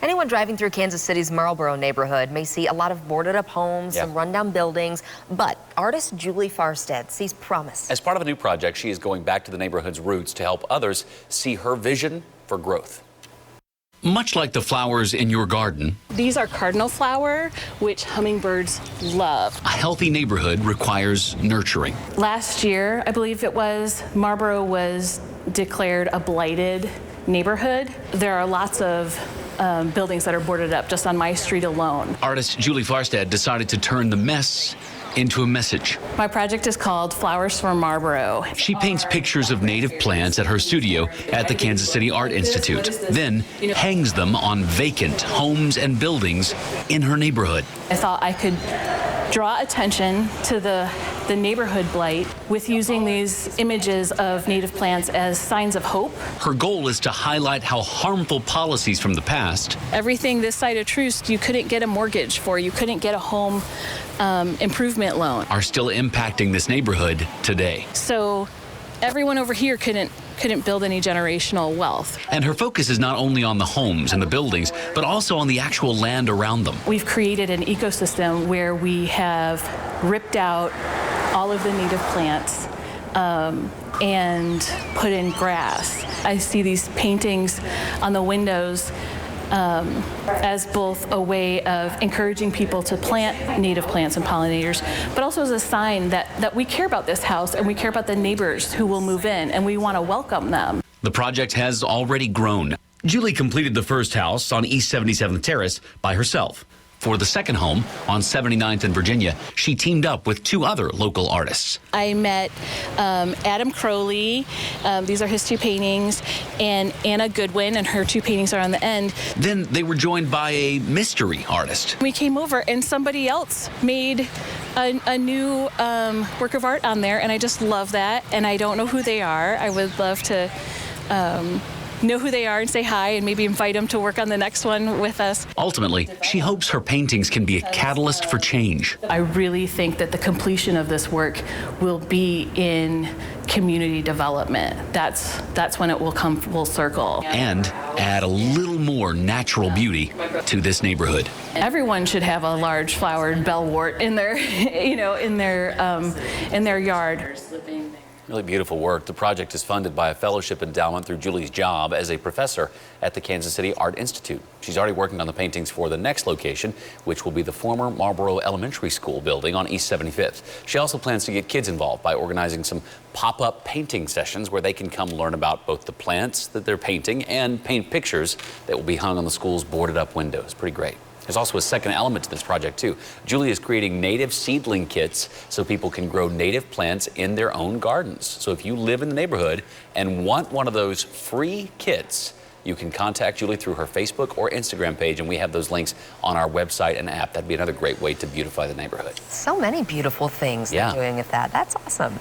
Anyone driving through Kansas City's Marlboro neighborhood may see a lot of boarded up homes, some rundown buildings, but artist Julie Farstead sees promise. As part of a new project, she is going back to the neighborhood's roots to help others see her vision for growth. Much like the flowers in your garden, these are cardinal flower, which hummingbirds love. a healthy neighborhood requires nurturing. Last year, I believe it was, Marlboro was declared a blighted neighborhood. There are lots of buildings that are boarded up just on my street alone. Artist Julie Farstead decided to turn the mess into a message. My project is called Flowers for Marlboro. She paints pictures of native plants at her studio at the Kansas City Art Institute, then hangs them on vacant homes and buildings in her neighborhood. I thought I could draw attention to the neighborhood blight with using these images of native plants as signs of hope. Her goal is to highlight how harmful policies from the past, Everything this side of Troost you couldn't get a mortgage for, you couldn't get a home improvement loan. are still impacting this neighborhood today. So everyone over here couldn't build any generational wealth. And her focus is not only on the homes and the buildings, but also on the actual land around them. We've created an ecosystem where we have ripped out all of the native plants and put in grass. I see these paintings on the windows as both a way of encouraging people to plant native plants and pollinators, but also as a sign that we care about this house and we care about the neighbors who will move in and we want to welcome them. The project has already grown. Julie completed the first house on East 77th Terrace by herself. For the second home on 79th and Virginia, she teamed up with two other local artists. I met Adam Crowley, these are his two paintings, and Anna Goodwin, and her two paintings are on the end. Then they were joined by a mystery artist. We came over and somebody else made a new work of art on there, and I just love that, and I don't know who they are. I would love to know who they are and say hi and maybe invite them to work on the next one with us. Ultimately, she hopes her paintings can be a catalyst for change. I really think that the completion of this work will be in community development. That's when it will come full circle. And add a little more natural beauty to this neighborhood. Everyone should have a large flowered bellwort in their, in their yard. Really beautiful work. The project is funded by a fellowship endowment through Julie's job as a professor at the Kansas City Art Institute. She's already working on the paintings for the next location, which will be the former Marlboro Elementary School building on East 75th. She also plans to get kids involved by organizing some pop-up painting sessions where they can come learn about both the plants that they're painting and paint pictures that will be hung on the school's boarded up windows. Pretty great. There's also a second element to this project, too. Julie is creating native seedling kits so people can grow native plants in their own gardens. So if you live in the neighborhood and want one of those free kits, you can contact Julie through her Facebook or Instagram page, and we have those links on our website and app. That'd be another great way to beautify the neighborhood. So many beautiful things they're doing with that. That's awesome.